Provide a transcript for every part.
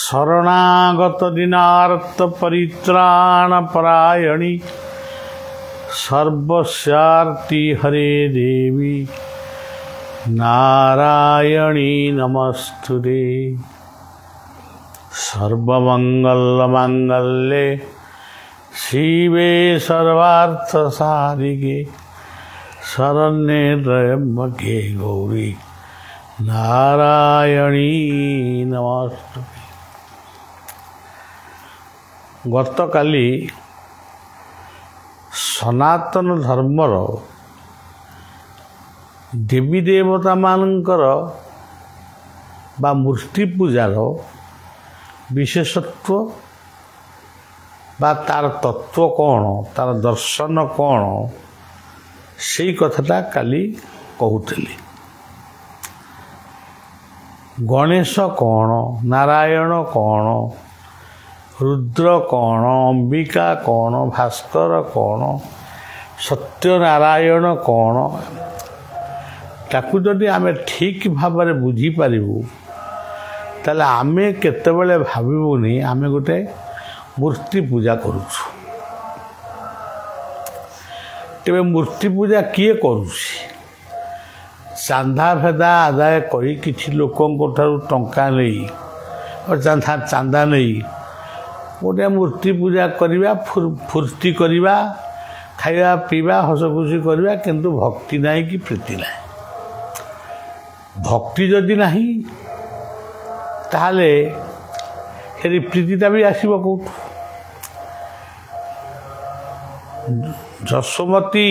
शरणागत दिनार्थ परित्राण परायणी सर्वस्यार्ति हरे देवी नारायणी नमस्तुते। सर्वमंगल मांगल्ये शिवे सर्वार्थ साधिके शरण्ये त्र्यंबके गौरी नारायणी नमस्तुते। गतकाली सनातन धर्मर देवी देवता मानकर बा मूर्ति पूजार विशेषत्व बा तार तत्व कौन, तार दर्शन कौन, से कथाटा काली कहूली। गणेश कौन, नारायण कौन, रुद्र कौन, अंबिका कौन, भास्कर कौन, सत्यनारायण कौन, ताकू जदि आमे ठीक भाव में बुझीपारू ताले आमे केतेबेले भाविबुनी आमे गोटे मूर्ति पूजा करुछु। तेबे मूर्ति पूजा किए करुछि? चांदा भेदा आदाय करी किछि लोकंक ठारू टंका नहीं और चांदा नहीं गोटे मूर्ति पूजा करवा, फुर्ती करवा, खाଇବା पीवा, हसखुशी करवा, किंतु भक्ति नहीं कि प्रीति नहीं। भक्ति जदि नहीं ताहले फेरी प्रीतिटा भी आसीबो कोठु? जशोमती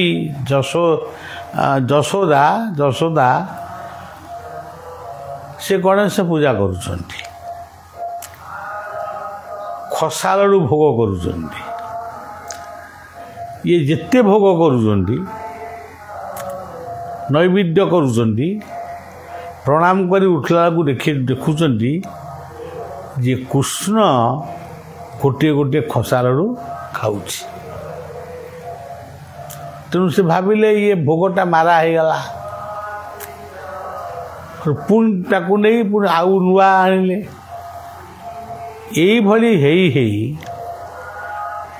जशोदा से गणेश पूजा करुछंती, खसालू भोग करुछंती। ये जिते भोग करुछंती, नैवेद्य करुछंती, प्रणाम करी उठला को देखुछंती जे कृष्ण गोटे गोटे खसालू खाऊछि। तेणु से भाविले ये भोगटा मारा हो गला, पुणी ताकू नहीं पुणी आउ नुआ आनिले। यही भली हेई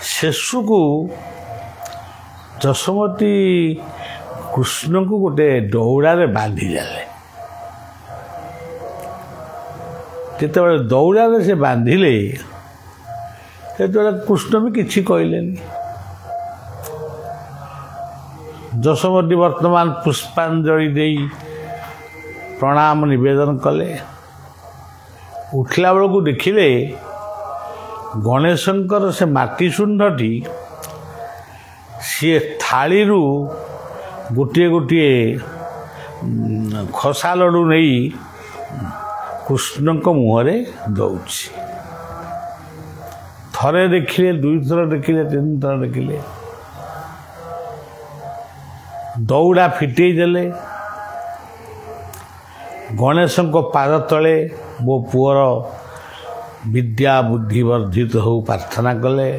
शेषु को जशोमती कृष्ण को गोटे दौड़ारे बांधी देले। जिते दौड़ारे से बांधिले से कृष्ण भी किछि कहलेनी। जशोमती वर्तमान पुष्पांजलि दे प्रणाम निवेदन कले। उठला बेलू देखिले गणेशंकर से माटी सुंडटी सी थाली गोटे गोटे खसा लडू नहीं कृष्ण मुहरे दौची। थरे देखिले, दुई थर देखिले, तीन थर देखिले, दौड़ा फिटे देले। गणेश पाद तले मो पुअर विद्या बुद्धि वर्धित हो प्रार्थना कले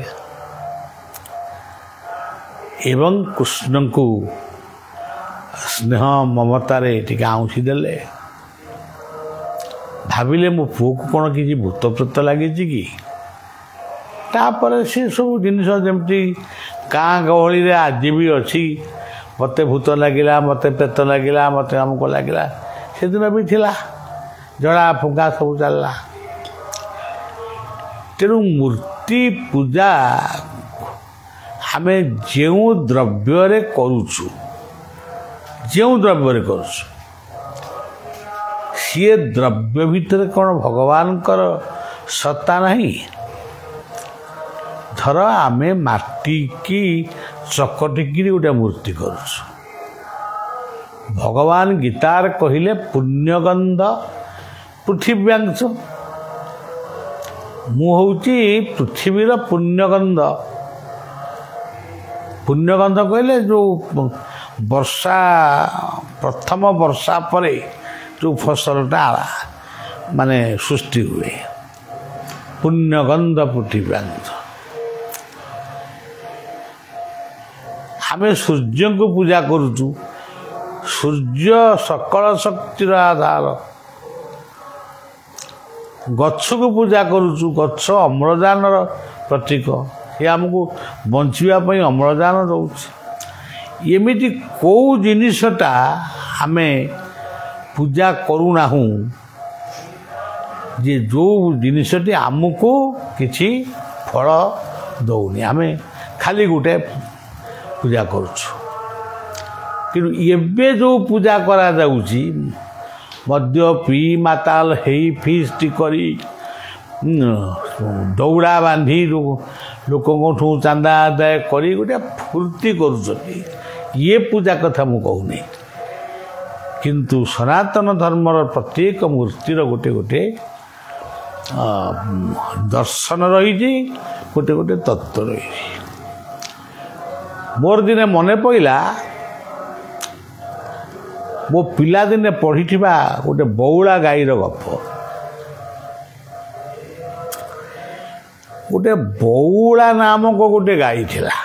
एवं कृष्ण को स्नेह ममतारे टिके आउंसी देले। भाविले मो पुओ को कौन किसी भूत प्रेत लगी कि तापर से सब जिन जमती गाँ गहली रे आज भी अच्छी। मते भूत लगिला, मते प्रेत लगिला, मते अमुक लगिला, से दिन भी थिला, जड़ा फुंका सब चलला। तेणु मूर्ति पूजा आमे जो द्रव्य करुचु, जो द्रव्य करुचु सी द्रव्य भितर कौन भगवान कर सत्ता नहीं? धर आमे माटी की चकटिकी गोटे मूर्ति करुचु। भगवान गीतार कहिले पुण्यगंध पृथिव्यांश। मु होउची पृथ्वीर पुण्यगंध। पुण्यगंध कहले जो वर्षा प्रथम वर्षा परे जो फसलटा माने सृष्टि हुए, पुण्यगंध पृथिव्यांश। आमे सूर्य को पूजा करुचु। सूर्य सकल शक्तिर आधार। ଗଛକୁ ପୂଜା କରୁଛୁ, ଗଛ ଅମ୍ଳଜାନର ପ୍ରତୀକ, ସେ ଆମକୁ ବଞ୍ଚିବା ପାଇଁ ଅମ୍ଳଜାନ ଦେଉଛି। ଏମିତି କେଉଁ ଜିନିଷଟା ଆମେ ପୂଜା କରୁନାହୁଁ ଯେ ଯେଉଁ ଜିନିଷଟି ଆମକୁ କିଛି ଫଳ ଦେଉନି, ଆମେ ଖାଲି ଗୋଟେ ପୂଜା କରୁଛୁ। କିନ୍ତୁ ଏବେ ଯେଉଁ ପୂଜା କରାଯାଉଛି, ମଦ୍ୟ ପିଇ ମାତାଲ ହେଇ ଫିଷ୍ଟ କରି ଦୌଡ଼ା ବାନ୍ଧି ଲୋକଙ୍କଠୁ ଚାନ୍ଦା ଆଦାୟ କରି ଗୋଟେ ଫୁର୍ତ୍ତି କରୁଛନ୍ତି, ଇଏ ପୂଜା କଥା ମୁଁ କହୁନି। କିନ୍ତୁ ସନାତନ ଧର୍ମର ପ୍ରତ୍ୟେକ ମୂର୍ତ୍ତିର ଗୋଟେ ଗୋଟେ ଦର୍ଶନ ରହିଛି, ଗୋଟେ ଗୋଟେ ତତ୍ତ୍ୱ ରହିଛି। ମୋର ଦିନେ ମନେ ପଡ଼ିଲା ମୋ ପିଲାଦିନେ ପଢ଼ିଥିବା ଗୋଟେ ବଉଳା ଗାଈର ଗପ। ଗୋଟେ ବଉଳା ନାମକ ଗୋଟେ ଗାଈ ଥିଲା।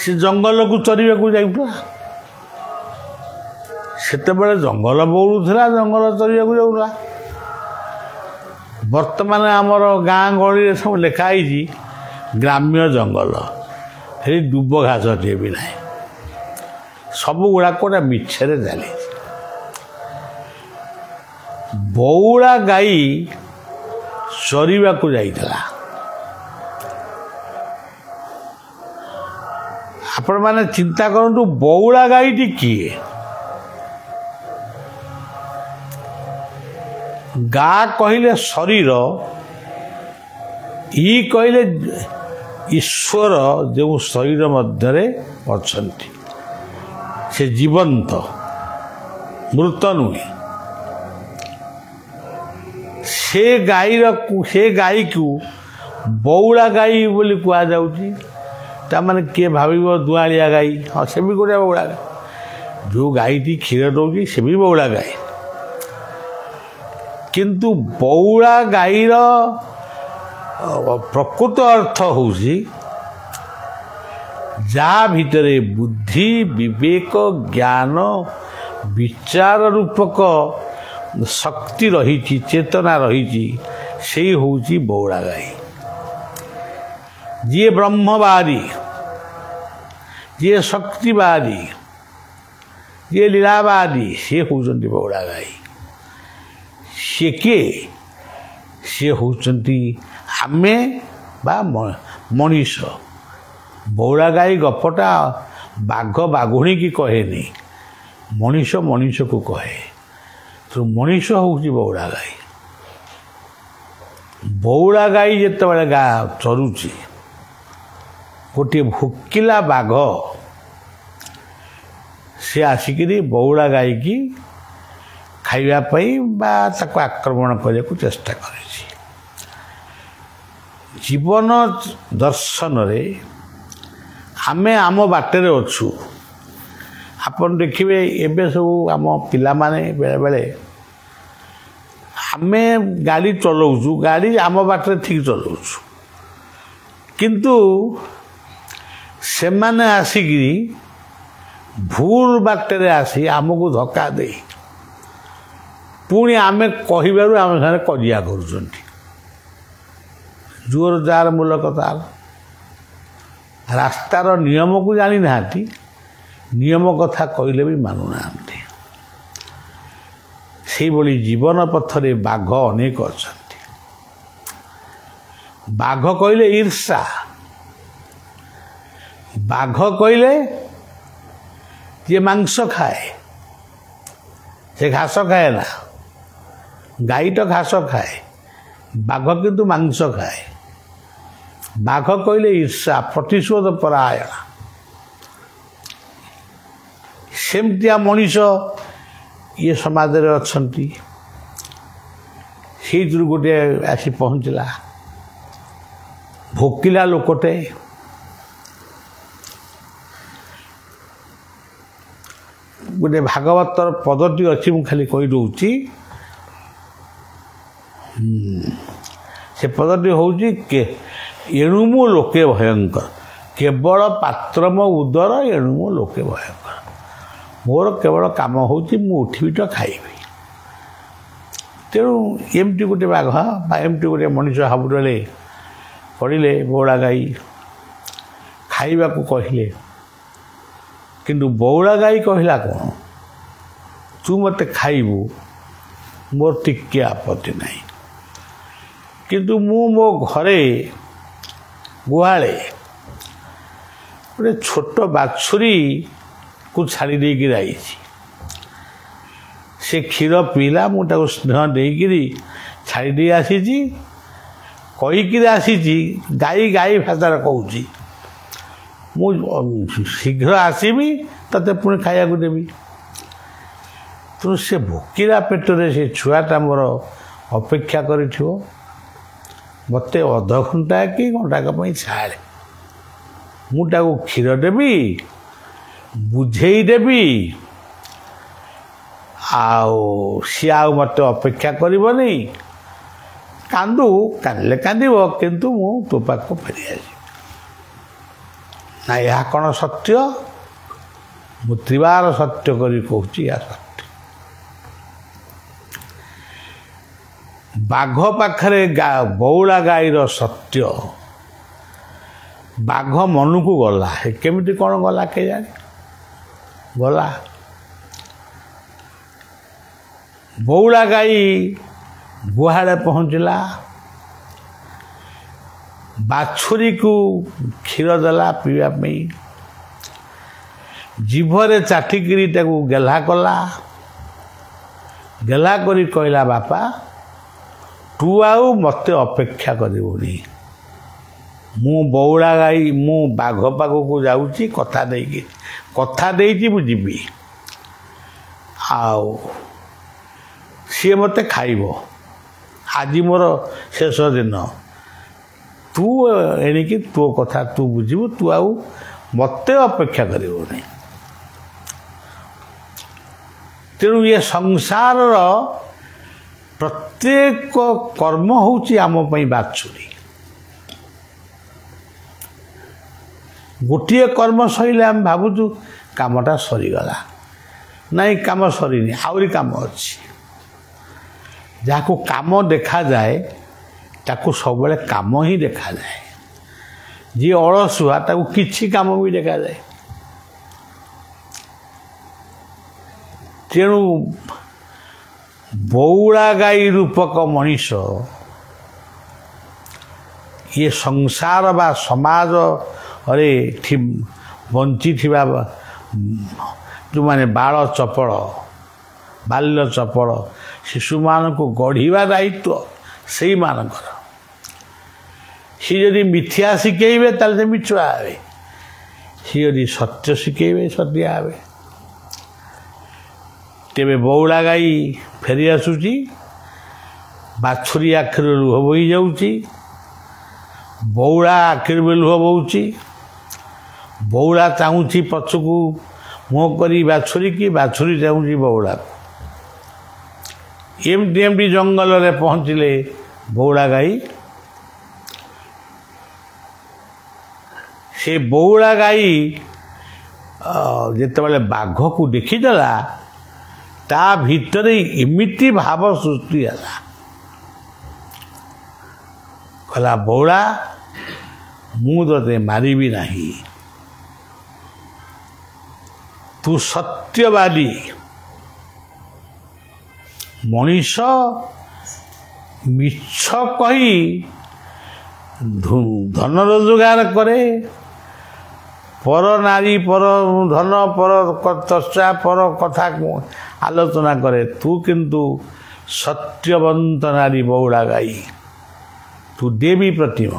ସେ ଜଙ୍ଗଲକୁ ଚରିବାକୁ ଯାଉଥିଲା। ସେତେବେଳେ ଜଙ୍ଗଲ ବଉଳୁଥିଲା, ଜଙ୍ଗଲ ଚରିବାକୁ ଯାଉଥିଲା। ବର୍ତ୍ତମାନ ଆମର ଗାଁ ଗହଳିରେ ସବୁ ଲେଖା ହେଇଛି ଗ୍ରାମ୍ୟ ଜଙ୍ଗଲ, ସେଠି ଦୁବ ଘାସଟିଏ ବି ନାହିଁ। ସବୁଗୁଡ଼ାକ ଗୋଟେ ମିଛରେ ଚାଲିଛି। ବଉଳା ଗାଈ ଚରିବାକୁ ଯାଇଥିଲା। ଆପଣମାନେ ଚିନ୍ତା କରନ୍ତୁ, ବଉଳା ଗାଈଟି କିଏ? ଗା କହିଲେ ଶରୀର, ଇ କହିଲେ ଈଶ୍ୱର ଯେଉଁ ଶରୀର ମଧ୍ୟରେ ଅଛନ୍ତି, ସେ ଜୀବନ୍ତ, ମୃତ ନୁହେଁ। ସେ ଗାଈକୁ ବଉଳା ଗାଈ ବୋଲି କୁହାଯାଉଛି। ତାମାନେ କିଏ ଭାବିବ ଦୁଆଳିଆ ଗାଈ, ହଁ ସେ ବି ଗୋଟେ ବଉଳା ଗାଈ। ଯେଉଁ ଗାଈଟି କ୍ଷୀର ଦେଉଛି ସେ ବି ବଉଳା ଗାଈ। କିନ୍ତୁ ବଉଳା ଗାଈର ପ୍ରକୃତ ଅର୍ଥ ହେଉଛି ଯାହା ଭିତରେ ବୁଦ୍ଧି, ବିବେକ, ଜ୍ଞାନ, ବିଚାର ରୂପକ ଶକ୍ତି ରହିଛି, ଚେତନା ରହିଛି, ସେଇ ହେଉଛି ବଉଳା ଗାଈ। ଯିଏ ବ୍ରହ୍ମବାଦୀ, ଯିଏ ଶକ୍ତିବାଦୀ, ଯିଏ ଲୀଳାବାଦୀ, ସିଏ ହେଉଛନ୍ତି ବଉଳା ଗାଈ। ସିଏ କିଏ? ସିଏ ହେଉଛନ୍ତି ଆମେ ବା ମଣିଷ। ବଉଳା ଗାଈ ଗପଟା ବାଘ ବାଘୁଣୀକି କହେନି, ମଣିଷ ମଣିଷକୁ କହେ। ତେଣୁ ମଣିଷ ହେଉଛି ବଉଳା ଗାଈ। ବଉଳା ଗାଈ ଯେତେବେଳେ ଚରୁଛି, ଗୋଟିଏ ଭୋକିଲା ବାଘ ସେ ଆସିକିରି ବଉଳା ଗାଈକି ଖାଇବା ପାଇଁ ବା ତାକୁ ଆକ୍ରମଣ କରିବାକୁ ଚେଷ୍ଟା କରିଛି। ଜୀବନ ଦର୍ଶନରେ ଆମେ ଆମ ବାଟରେ ଅଛୁ। ଆପଣ ଦେଖିବେ ଏବେ ସବୁ ଆମ ପିଲାମାନେ ବେଳେବେଳେ ଆମେ ଗାଡ଼ି ଚଲାଉଛୁ, ଗାଡ଼ି ଆମ ବାଟରେ ଠିକ୍ ଚଲାଉଛୁ, କିନ୍ତୁ ସେମାନେ ଆସିକିରି ଭୁଲ ବାଟରେ ଆସି ଆମକୁ ଧକ୍କା ଦେଇ ପୁଣି ଆମେ କହିବାରୁ ଆମ ସାଙ୍ଗରେ କଜିଆ କରୁଛନ୍ତି। ଜୋର ଯାର ମୂଲକ ତାର। ରାସ୍ତାର ନିୟମକୁ ଜାଣିନାହାନ୍ତି, ନିୟମ କଥା କହିଲେ ବି ମାନୁନାହାନ୍ତି। ସେଇଭଳି ଜୀବନ ପଥରେ ବାଘ ଅନେକ ଅଛନ୍ତି। ବାଘ କହିଲେ ଈର୍ଷା, ବାଘ କହିଲେ ଯିଏ ମାଂସ ଖାଏ, ସେ ଘାସ ଖାଏ ନା। ଗାଈ ତ ଘାସ ଖାଏ, ବାଘ କିନ୍ତୁ ମାଂସ ଖାଏ। ବାଘ କହିଲେ ଈର୍ଷା, ପ୍ରତିଶୋଧ ପରାୟଣ। ସେମିତିଆ ମଣିଷ ଇଏ ସମାଜରେ ଅଛନ୍ତି। ସେଇଥିରୁ ଗୋଟିଏ ଆସି ପହଞ୍ଚିଲା, ଭୋକିଲା ଲୋକଟେ। ଗୋଟେ ଭାଗବତର ପଦଟି ଅଛି, ମୁଁ ଖାଲି କହିଦେଉଛି। ସେ ପଦଟି ହେଉଛି ଏଣୁ ମୁଁ ଲୋକେ ଭୟଙ୍କର, କେବଳ ପାତ୍ରମ ଉଦର ଏଣୁ ମୁଁ ଲୋକେ ଭୟଙ୍କର। ମୋର କେବଳ କାମ ହେଉଛି ମୁଁ ଉଠିବି ତ ଖାଇବି, ତେଣୁ ଏମିତି ଗୋଟେ ବାଘ ବା ଏମିତି ଗୋଟେ ମଣିଷ ହାବୁଡ଼ରେ ପଡ଼ିଲେ ବଉଳା ଗାଈ ଖାଇବାକୁ କହିଲେ, କିନ୍ତୁ ବଉଳା ଗାଈ କହିଲା କ'ଣ, ତୁ ମୋତେ ଖାଇବୁ, ମୋର ଟିକିଏ ଆପତ୍ତି ନାହିଁ, କିନ୍ତୁ ମୁଁ ମୋ ଘରେ ଗୁହାଳେ ଗୋଟେ ଛୋଟ ବାଛୁରୀକୁ ଛାଡ଼ି ଦେଇକିରି ଆଇଛି। ସେ କ୍ଷୀର ପିଇଲା, ମୁଁ ତାକୁ ସ୍ନେହ ଦେଇକିରି ଛାଡ଼ି ଦେଇ ଆସିଛି, କହିକିରି ଆସିଛି, ଗାଈ ଭାଷାରେ କହୁଛି, ମୁଁ ଶୀଘ୍ର ଆସିବି, ତତେ ପୁଣି ଖାଇବାକୁ ଦେବି। ତେଣୁ ସେ ଭୋକିଲା ପେଟରେ ସେ ଛୁଆଟା ମୋର ଅପେକ୍ଷା କରିଥିବ, ମୋତେ ଅଧଘଣ୍ଟା କି ଘଣ୍ଟାକ ପାଇଁ ଛାଡ଼େ, ମୁଁ ତାକୁ କ୍ଷୀର ଦେବି, ବୁଝେଇ ଦେବି, ଆଉ ସିଏ ଆଉ ମୋତେ ଅପେକ୍ଷା କରିବନି, କାନ୍ଦିଲେ କାନ୍ଦିବ, କିନ୍ତୁ ମୁଁ ତୋ ପାଖକୁ ଫେରି ଆସିବି। ନା ଏହା କ'ଣ ସତ୍ୟ? ମୁଁ ତ୍ରିବାର ସତ୍ୟ କରି କହୁଛି, ଏହା ସତ୍ୟ। ବାଘ ପାଖରେ ବଉଳା ଗାଈର ସତ୍ୟ, ବାଘ ମନକୁ ଗଲା। କେମିତି କ'ଣ ଗଲା କେଜାଣି, ଗଲା। ବଉଳା ଗାଈ ଗୁହାଳେ ପହଞ୍ଚିଲା, ବାଛୁରୀକୁ କ୍ଷୀର ଦେଲା ପିଇବା ପାଇଁ, ଜିଭରେ ଚାଟିକିରି ତାକୁ ଗେହ୍ଲା କଲା, ଗେହ୍ଲା କରି କହିଲା, ବାପା ତୁ ଆଉ ମୋତେ ଅପେକ୍ଷା କରିବୁନି, ମୁଁ ବଉଳା ଗାଈ, ମୁଁ ବାଘ ପାଖକୁ ଯାଉଛି, କଥା ଦେଇଛି ମୁଁ ଯିବି, ଆଉ ସିଏ ମୋତେ ଖାଇବ, ଆଜି ମୋର ଶେଷ ଦିନ, ତୁ ଏଣିକି ତୋ କଥା ତୁ ବୁଝିବୁ, ତୁ ଆଉ ମୋତେ ଅପେକ୍ଷା କରିବୁନି। ତେଣୁ ଏ ସଂସାରର ପ୍ରତ୍ୟେକ କର୍ମ ହେଉଛି ଆମ ପାଇଁ ବାଛୁରୀ। ଗୋଟିଏ କର୍ମ ସରିଲେ ଆମେ ଭାବୁଛୁ କାମଟା ସରିଗଲା, ନାଇଁ କାମ ସରିନି, ଆହୁରି କାମ ଅଛି। ଯାହାକୁ କାମ ଦେଖାଯାଏ ତାକୁ ସବୁବେଳେ କାମ ହିଁ ଦେଖାଯାଏ, ଯିଏ ଅଳସୁଆ ତାକୁ କିଛି କାମ ବି ଦେଖାଯାଏ। ତେଣୁ ବଉଳା ଗାଈ ରୂପକ ମଣିଷ ଇଏ ସଂସାର ବା ସମାଜରେ ବଞ୍ଚିଥିବା ଯେଉଁମାନେ ବାଲ୍ୟ ଚପଳ ଶିଶୁମାନଙ୍କୁ ଗଢ଼ିବା ଦାୟିତ୍ୱ ସେଇମାନଙ୍କର। ସେ ଯଦି ମିଥ୍ୟା ଶିଖେଇବେ ତାହେଲେ ସେ ମିଛୁଆ ହେବେ, ସେ ଯଦି ସତ୍ୟ ଶିଖେଇବେ ସତ୍ୟା ହେବେ। ତେବେ ବଉଳା ଗାଈ ଫେରି ଆସୁଛି, ବାଛୁରୀ ଆଖିରୁ ଲୁହ ବୋହି ଯାଉଛି, ବଉଳା ଆଖିରୁ ବି ଲୁହ ବହୁଛି। ବଉଳା ଚାହୁଁଛି ପଛକୁ ମୁହଁ କରି ବାଛୁରୀକି, ବାଛୁରୀ ଚାହୁଁଛି ବଉଳାକୁ। ଏମିତି ଜଙ୍ଗଲରେ ପହଞ୍ଚିଲେ ବଉଳା ଗାଈ। ସେ ବଉଳା ଗାଈ ଯେତେବେଳେ ବାଘକୁ ଦେଖିଦେଲା, ତା ଭିତରେ ଏମିତି ଭାବ ସୃଷ୍ଟି ହେଲା, କହିଲା, ବଉଳା ମୁଁ ତତେ ମାରିବି ନାହିଁ, ତୁ ସତ୍ୟବାଦୀ ମଣିଷ, ମିଛ କହି ଧନ ରୋଜଗାର କରେ, ପର ନାରୀ, ପର ଧନ, ପର ତର୍ଚ୍ଚା, ପର କଥା ଆଲୋଚନା କରେ। ତୁ କିନ୍ତୁ ସତ୍ୟବନ୍ତ ନାରୀ ବଉଳା ଗାଈ, ତୁ ଦେବୀ ପ୍ରତିମ,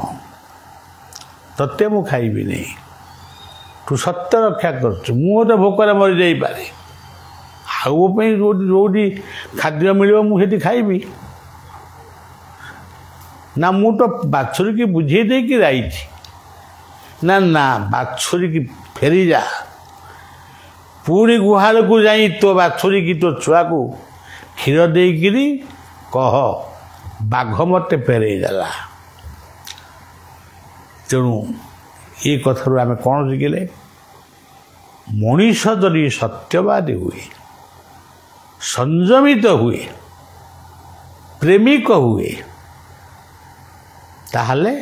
ତତେ ମୁଁ ଖାଇବିନି, ତୁ ସତ୍ୟ ରକ୍ଷା କରୁଛୁ। ମୁଁ ତ ଭୋକରେ ମରିଯାଇପାରେ, ଆଉ ମୋ ପାଇଁ ଯେଉଁଠି ଖାଦ୍ୟ ମିଳିବ ମୁଁ ସେଠି ଖାଇବି ନା, ମୁଁ ତ ବାଛୁରୀକି ବୁଝେଇ ଦେଇକି ଯାଇଛି। ନା ନା, ବାଛୁରୀକି ଫେରିଯା, ପୁଣି ଗୁହାଳକୁ ଯାଇ ତୋ ବାଛୁରୀକି, ତୋ ଛୁଆକୁ କ୍ଷୀର ଦେଇକିରି କହ, ବାଘ ମୋତେ ଫେରେଇ ଦେଲା। ତେଣୁ ଏ କଥାରୁ ଆମେ କ'ଣ ଶିଖିଲେ? ମଣିଷ ଯଦି ସତ୍ୟବାଦୀ ହୁଏ, ସଂଯମିତ ହୁଏ, ପ୍ରେମିକ ହୁଏ ତାହେଲେ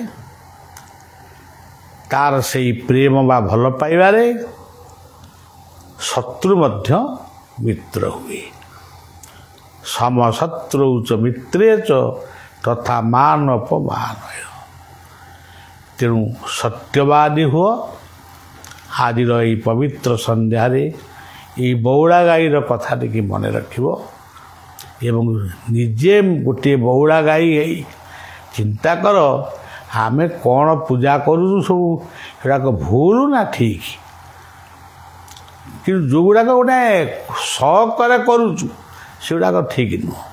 ତାର ସେଇ ପ୍ରେମ ବା ଭଲ ପାଇବାରେ ଶତ୍ରୁ ମଧ୍ୟ ମିତ୍ର ହୁଏ। ସମଶତ୍ରୁ ଚ ମିତ୍ରେ ଚ ତଥା ମାନ ଅପମାନୟ। ତେଣୁ ସତ୍ୟବାଦୀ ହୁଅ। ଆଜିର ଏହି ପବିତ୍ର ସନ୍ଧ୍ୟାରେ ଏହି ବଉଳା ଗାଈର କଥା ଟିକେ ମନେ ରଖିବ ଏବଂ ନିଜେ ଗୋଟିଏ ବଉଳା ଗାଈ ହେଇ ଚିନ୍ତା କର ଆମେ କ'ଣ ପୂଜା କରୁଛୁ ସବୁ ସେଗୁଡ଼ାକ ଭୁଲ ନା ଠିକ୍। କିନ୍ତୁ ଯେଉଁଗୁଡ଼ାକ ଗୋଟେ ସକରେ କରୁଛୁ ସେଗୁଡ଼ାକ ଠିକ୍ ନୁହଁ।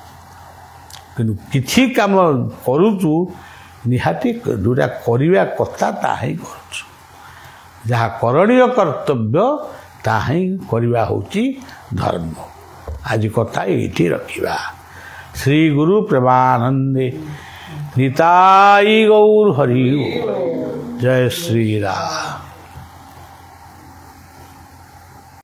କିନ୍ତୁ କିଛି କାମ କରୁଛୁ ନିହାତି ଯେଉଁଟା କରିବା କଥା ତାହା ହିଁ କରୁଛୁ। ଯାହା କରଣୀୟ କର୍ତ୍ତବ୍ୟ ତାହା ହିଁ କରିବା ହେଉଛି ଧର୍ମ। ଆଜି କଥା ଏଇଠି ରଖିବା। ଶ୍ରୀ ଗୁରୁ ପ୍ରେମାନନ୍ଦେ ନିତାଇ ଗୌର ହରି। ଜୟ ଶ୍ରୀ ରାମ।